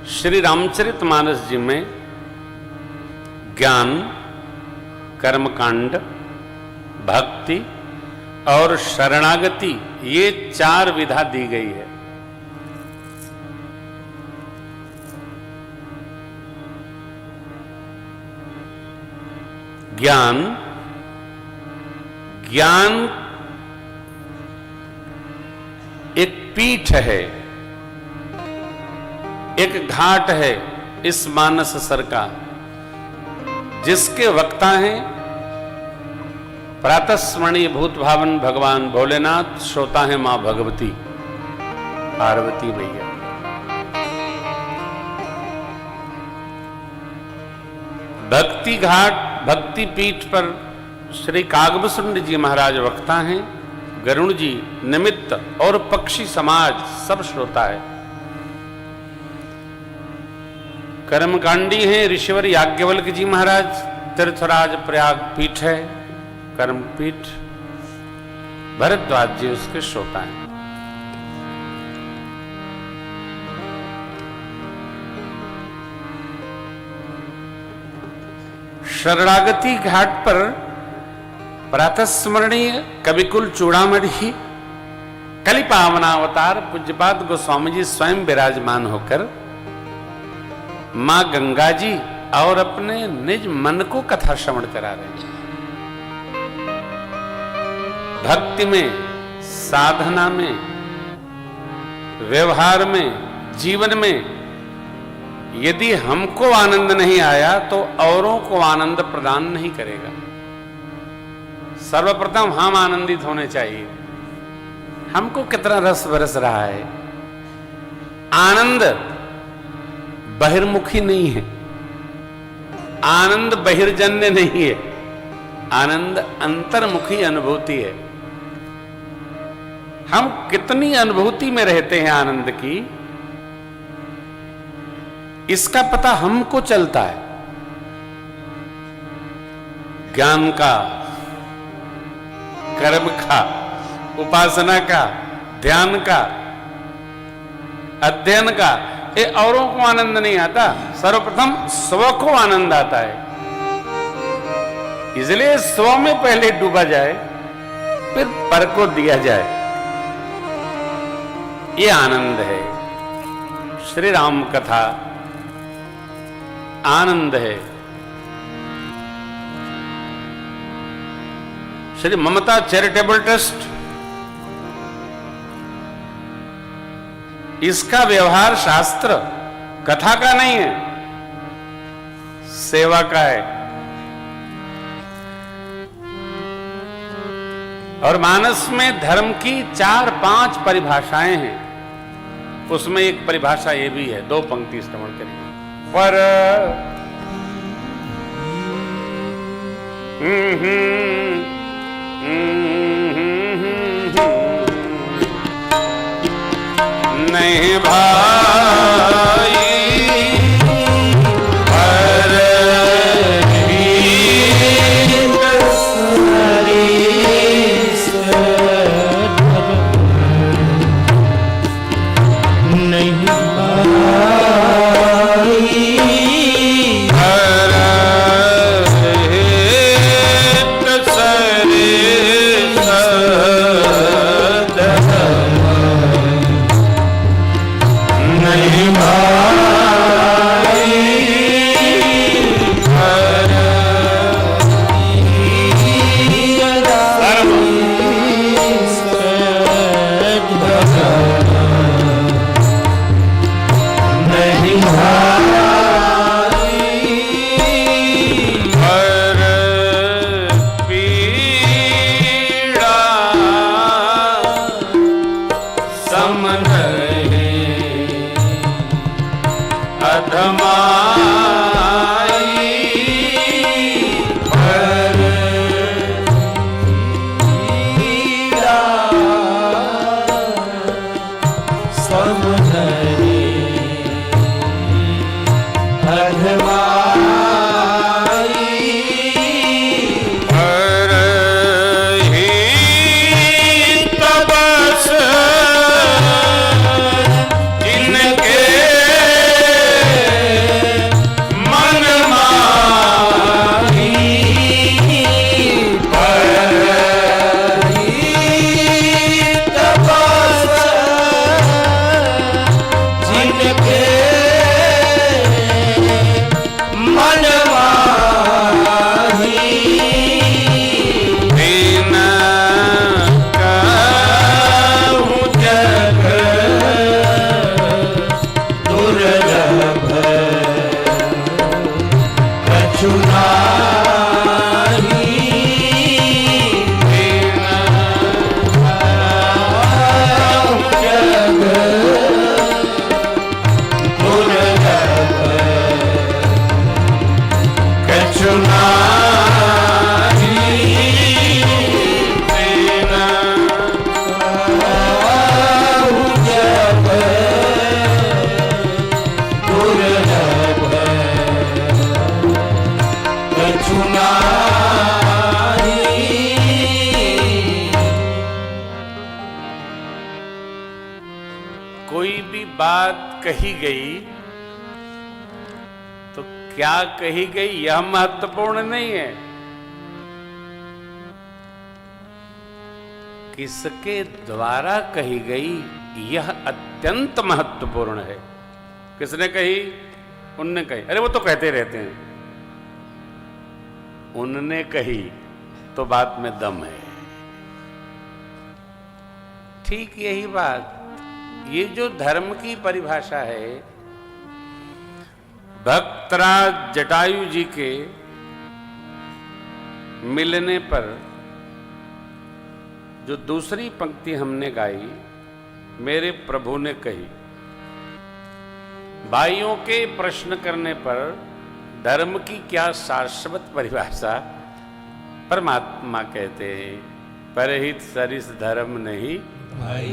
श्री रामचरितमानस जी में ज्ञान, कर्मकांड, भक्ति और शरणागति ये 4 विधा दी गई है। ज्ञान एक पीठ है, एक घाट है इस मानस सर का, जिसके वक्ता हैं प्रातस्मरणीय भूत भावन भगवान भोलेनाथ, श्रोता है मां भगवती पार्वती मैया। भक्ति घाट, भक्ति पीठ पर श्री कागभूषुंड जी महाराज वक्ता हैं, गरुण जी निमित्त और पक्षी समाज सब श्रोता है। कर्मकांडी हैं ऋषिवर याज्ञवल्क्य जी महाराज, तीर्थराज प्रयाग पीठ है कर्मपीठ, भरद्वाज जी उसके श्रोता हैं। शरणागति घाट पर प्रातस्मरणीय कविकुल चूड़ामणि कलिपावनावतार पूज्यपाद गोस्वामी जी स्वयं विराजमान होकर मां गंगा जी और अपने निज मन को कथा श्रवण करा रहे हैं। भक्ति में, साधना में, व्यवहार में, जीवन में यदि हमको आनंद नहीं आया तो औरों को आनंद प्रदान नहीं करेगा। सर्वप्रथम हम आनंदित होने चाहिए। हमको कितना रस बरस रहा है। आनंद बहिर्मुखी नहीं है, आनंद बहिर्जन्य नहीं है, आनंद अंतर्मुखी अनुभूति है। हम कितनी अनुभूति में रहते हैं आनंद की, इसका पता हमको चलता है। ज्ञान का, कर्म का, उपासना का, ध्यान का, अध्ययन का, ये औरों को आनंद नहीं आता, सर्वप्रथम स्व को आनंद आता है। इसलिए स्व में पहले डूबा जाए, फिर पर को दिया जाए। ये आनंद है। श्री राम कथा आनंद है। श्री ममता चैरिटेबल ट्रस्ट, इसका व्यवहार शास्त्र कथा का नहीं है, सेवा का है। और मानस में धर्म की 4-5 परिभाषाएं हैं। उसमें एक परिभाषा ये भी है, 2 पंक्ति श्रवण करिए। पर नहीं भाई पर बात कही गई तो क्या कही गई यह महत्वपूर्ण नहीं है, किसके द्वारा कही गई यह अत्यंत महत्वपूर्ण है। किसने कही? उनने कही। अरे वो तो कहते रहते हैं। उनने कही तो बात में दम है। ठीक यही बात, ये जो धर्म की परिभाषा है, भक्तराज जटायु जी के मिलने पर जो दूसरी पंक्ति हमने गाई, मेरे प्रभु ने कही, भाइयों के प्रश्न करने पर धर्म की क्या शाश्वत परिभाषा, परमात्मा कहते हैं परहित सरिस धर्म नहीं भाई।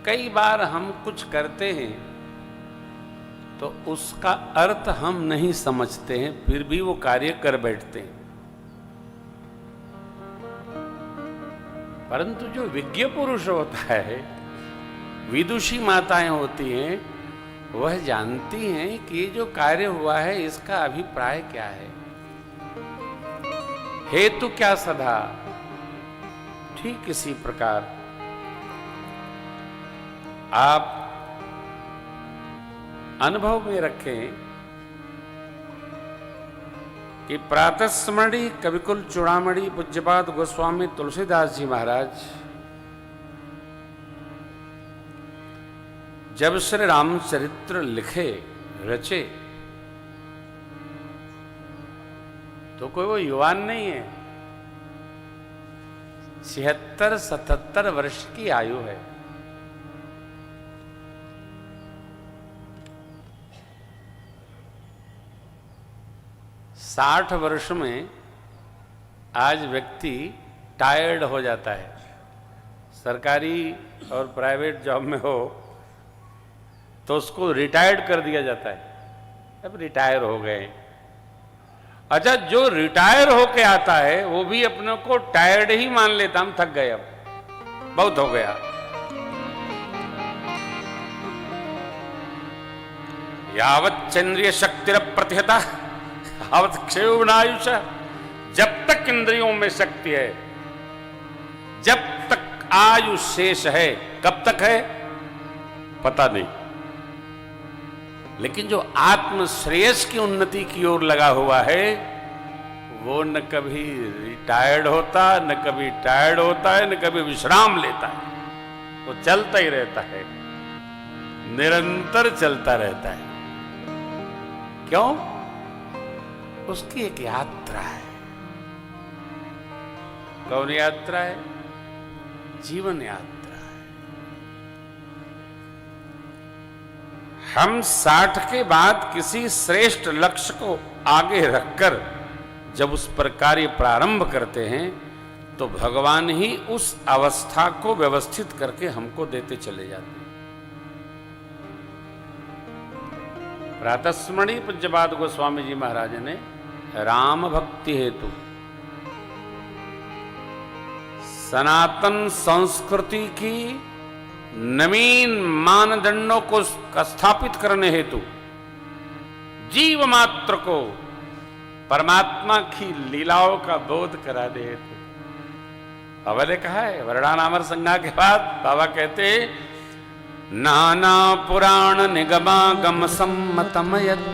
कई बार हम कुछ करते हैं तो उसका अर्थ हम नहीं समझते हैं, फिर भी वो कार्य कर बैठते हैं। परंतु जो विज्ञ पुरुष होता है, विदुषी माताएं होती हैं, वह जानती हैं कि ये जो कार्य हुआ है इसका अभिप्राय क्या है, हेतु क्या सधा। ठीक इसी प्रकार आप अनुभव में रखें कि प्रातस्मरणीय कविकुल चूड़ामणि पूज्यपाद गोस्वामी तुलसीदास जी महाराज जब श्री रामचरित्र लिखे रचे तो कोई वो युवान नहीं है, 76-77 वर्ष की आयु है। साठ वर्ष में आज व्यक्ति टायर्ड हो जाता है। सरकारी और प्राइवेट जॉब में हो तो उसको रिटायर्ड कर दिया जाता है, अब रिटायर हो गए। अच्छा, जो रिटायर होके आता है वो भी अपने को टायर्ड ही मान लेता, हम थक गए, अब बहुत हो गया। यावत चंद्रिय शक्तिर प्रतिहता आवत क्षेयुनायुष, जब तक इंद्रियों में शक्ति है, जब तक आयु शेष है, कब तक है पता नहीं, लेकिन जो आत्म श्रेयस की उन्नति की ओर लगा हुआ है वो न कभी रिटायर्ड होता, न कभी टायर्ड होता है, न कभी विश्राम लेता है, वो चलता ही रहता है, निरंतर चलता रहता है। क्यों? उसकी एक यात्रा है। कौन यात्रा है? जीवन यात्रा है। हम 60 के बाद किसी श्रेष्ठ लक्ष्य को आगे रखकर जब उस पर कार्य प्रारंभ करते हैं तो भगवान ही उस अवस्था को व्यवस्थित करके हमको देते चले जाते हैं। प्रातस्मरणीय पूज्यपाद गोस्वामी जी महाराज ने राम भक्ति हेतु सनातन संस्कृति की नवीन मानदंडों को स्थापित करने हेतु जीव मात्र को परमात्मा की लीलाओं का बोध कराने हेतु बाबा ने कहा है, वर्णानामर संज्ञा के बाद बाबा कहते, नाना पुराण निगमागम सम्मतमयत्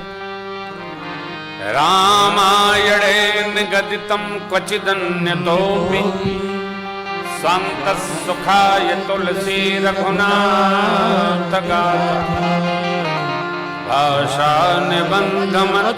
रामायणे निगदितं क्वचिदन्यतोऽपि स्वान्तः सुखाय तुलसी रघुनाथ गाथा भाषा निबन्धमतिमञ्जुलमा